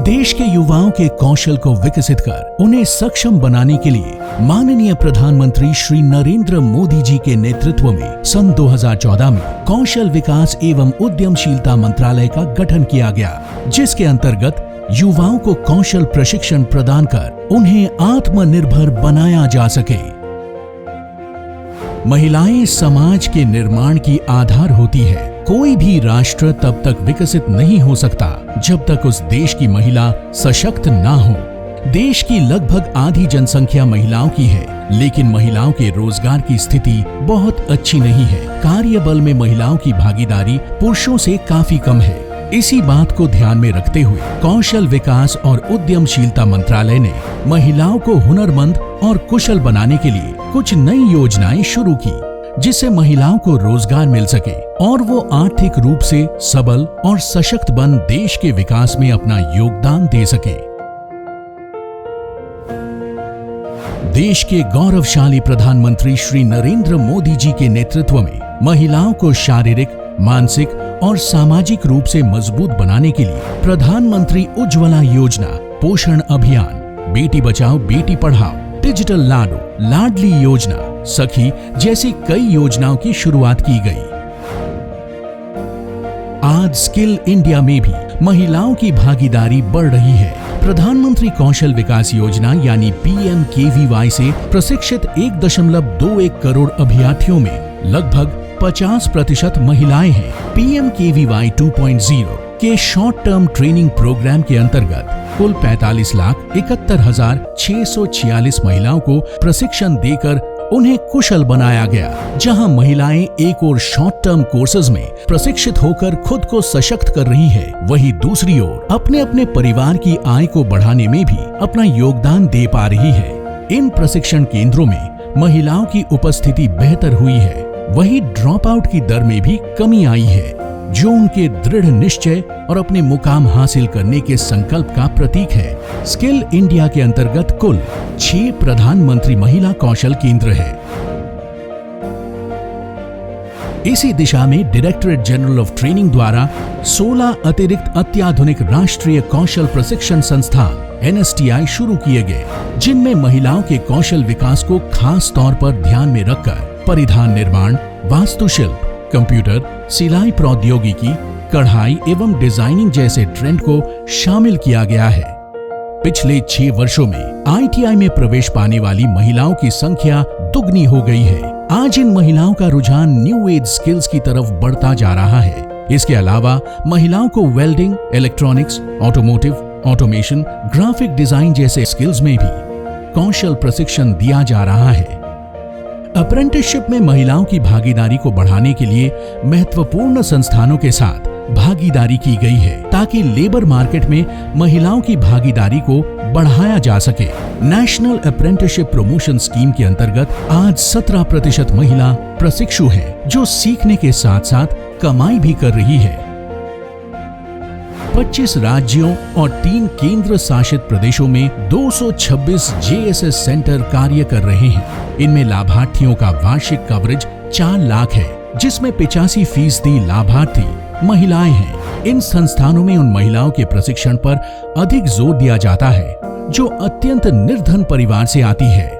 देश के युवाओं के कौशल को विकसित कर उन्हें सक्षम बनाने के लिए माननीय प्रधानमंत्री श्री नरेंद्र मोदी जी के नेतृत्व में सन 2014 में कौशल विकास एवं उद्यमशीलता मंत्रालय का गठन किया गया, जिसके अंतर्गत युवाओं को कौशल प्रशिक्षण प्रदान कर उन्हें आत्मनिर्भर बनाया जा सके। महिलाएं समाज के निर्माण की आधार होती है। कोई भी राष्ट्र तब तक विकसित नहीं हो सकता जब तक उस देश की महिला सशक्त ना हो। देश की लगभग आधी जनसंख्या महिलाओं की है, लेकिन महिलाओं के रोजगार की स्थिति बहुत अच्छी नहीं है। कार्यबल में महिलाओं की भागीदारी पुरुषों से काफी कम है। इसी बात को ध्यान में रखते हुए कौशल विकास और उद्यमशीलता मंत्रालय ने महिलाओं को हुनरमंद और कुशल बनाने के लिए कुछ नई योजनाएं शुरू की, जिससे महिलाओं को रोजगार मिल सके और वो आर्थिक रूप से सबल और सशक्त बन देश के विकास में अपना योगदान दे सके। देश के गौरवशाली प्रधानमंत्री श्री नरेंद्र मोदी जी के नेतृत्व में महिलाओं को शारीरिक, मानसिक और सामाजिक रूप से मजबूत बनाने के लिए प्रधानमंत्री उज्ज्वला योजना, पोषण अभियान, बेटी बचाओ बेटी पढ़ाओ, डिजिटल लाडो, लाडली योजना, सखी जैसी कई योजनाओं की शुरुआत की गई। आज स्किल इंडिया में भी महिलाओं की भागीदारी बढ़ रही है। प्रधानमंत्री कौशल विकास योजना यानी PMKVY से प्रशिक्षित 1.21 करोड़ अभ्यर्थियों में लगभग 50% महिलाएं हैं। PMKVY 2.0 के शॉर्ट टर्म ट्रेनिंग प्रोग्राम के अंतर्गत कुल 45,71,646 महिलाओं को प्रशिक्षण देकर उन्हें कुशल बनाया गया। जहां महिलाएं एक और शॉर्ट टर्म कोर्सेज में प्रशिक्षित होकर खुद को सशक्त कर रही है, वहीं दूसरी ओर अपने अपने परिवार की आय को बढ़ाने में भी अपना योगदान दे पा रही है। इन प्रशिक्षण केंद्रों में महिलाओं की उपस्थिति बेहतर हुई है, वहीं ड्रॉप आउट की दर में भी कमी आई है, जो उनके दृढ़ निश्चय और अपने मुकाम हासिल करने के संकल्प का प्रतीक है। स्किल इंडिया के अंतर्गत कुल 6 प्रधानमंत्री महिला कौशल केंद्र है। इसी दिशा में डायरेक्टरेट जनरल ऑफ ट्रेनिंग द्वारा 16 अतिरिक्त अत्याधुनिक राष्ट्रीय कौशल प्रशिक्षण संस्थान NSTI शुरू किए गए, जिनमें महिलाओं के कौशल विकास को खास तौर पर ध्यान में रखकर परिधान निर्माण, वास्तुशिल्प, कंप्यूटर, सिलाई प्रौद्योगिकी, कढ़ाई एवं डिजाइनिंग जैसे ट्रेंड को शामिल किया गया है। पिछले 6 वर्षों में ITI में प्रवेश पाने वाली महिलाओं की संख्या दुगनी हो गई है। आज इन महिलाओं का रुझान न्यू एज स्किल्स की तरफ बढ़ता जा रहा है। इसके अलावा महिलाओं को welding, electronics, automotive, automation, graphic design जैसे स्किल्स में भी कौशल प्रशिक्षण दिया जा रहा है। अप्रेंटिसशिप में महिलाओं की भागीदारी को बढ़ाने के लिए महत्वपूर्ण संस्थानों के साथ भागीदारी की गई है, ताकि लेबर मार्केट में महिलाओं की भागीदारी को बढ़ाया जा सके। नेशनल अप्रेंटिसशिप प्रमोशन स्कीम के अंतर्गत आज 17% महिला प्रशिक्षु हैं, जो सीखने के साथ साथ कमाई भी कर रही है। 25 राज्यों और 3 केंद्र शासित प्रदेशों में 226 JSS सेंटर कार्य कर रहे हैं। इनमें लाभार्थियों का वार्षिक कवरेज 4 लाख है, जिसमें 85% लाभार्थी महिलाएं हैं। इन संस्थानों में उन महिलाओं के प्रशिक्षण पर अधिक जोर दिया जाता है जो अत्यंत निर्धन परिवार से आती है।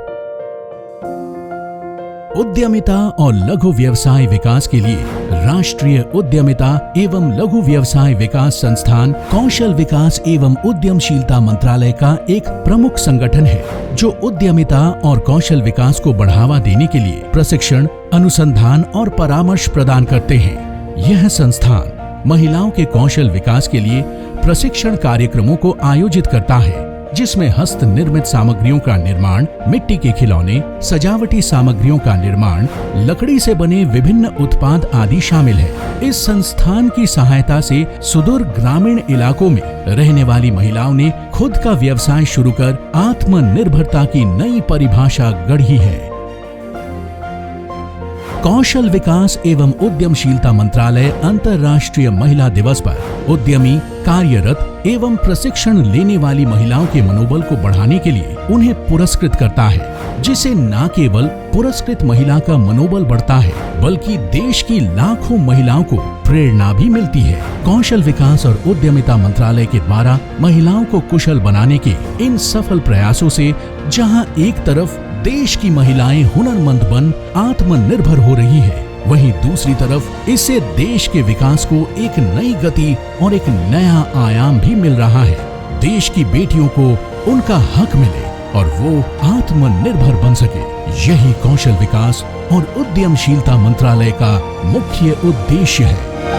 उद्यमिता और लघु व्यवसाय विकास के लिए राष्ट्रीय उद्यमिता एवं लघु व्यवसाय विकास संस्थान कौशल विकास एवं उद्यमशीलता मंत्रालय का एक प्रमुख संगठन है, जो उद्यमिता और कौशल विकास को बढ़ावा देने के लिए प्रशिक्षण, अनुसंधान और परामर्श प्रदान करते हैं। यह संस्थान महिलाओं के कौशल विकास के लिए प्रशिक्षण कार्यक्रमों को आयोजित करता है, जिसमें हस्त निर्मित सामग्रियों का निर्माण, मिट्टी के खिलौने, सजावटी सामग्रियों का निर्माण, लकड़ी से बने विभिन्न उत्पाद आदि शामिल है। इस संस्थान की सहायता से सुदूर ग्रामीण इलाकों में रहने वाली महिलाओं ने खुद का व्यवसाय शुरू कर आत्मनिर्भरता की नई परिभाषा गढ़ी है। कौशल विकास एवं उद्यमशीलता मंत्रालय अंतर्राष्ट्रीय महिला दिवस पर उद्यमी, कार्यरत एवं प्रशिक्षण लेने वाली महिलाओं के मनोबल को बढ़ाने के लिए उन्हें पुरस्कृत करता है, जिससे न केवल पुरस्कृत महिला का मनोबल बढ़ता है बल्कि देश की लाखों महिलाओं को प्रेरणा भी मिलती है। कौशल विकास और उद्यमिता मंत्रालय के द्वारा महिलाओं को कुशल बनाने के इन सफल प्रयासों से जहां एक तरफ देश की महिलाएं हुनरमंद बन आत्मनिर्भर हो रही है, वहीं दूसरी तरफ इससे देश के विकास को एक नई गति और एक नया आयाम भी मिल रहा है। देश की बेटियों को उनका हक मिले और वो आत्मनिर्भर बन सके, यही कौशल विकास और उद्यमशीलता मंत्रालय का मुख्य उद्देश्य है।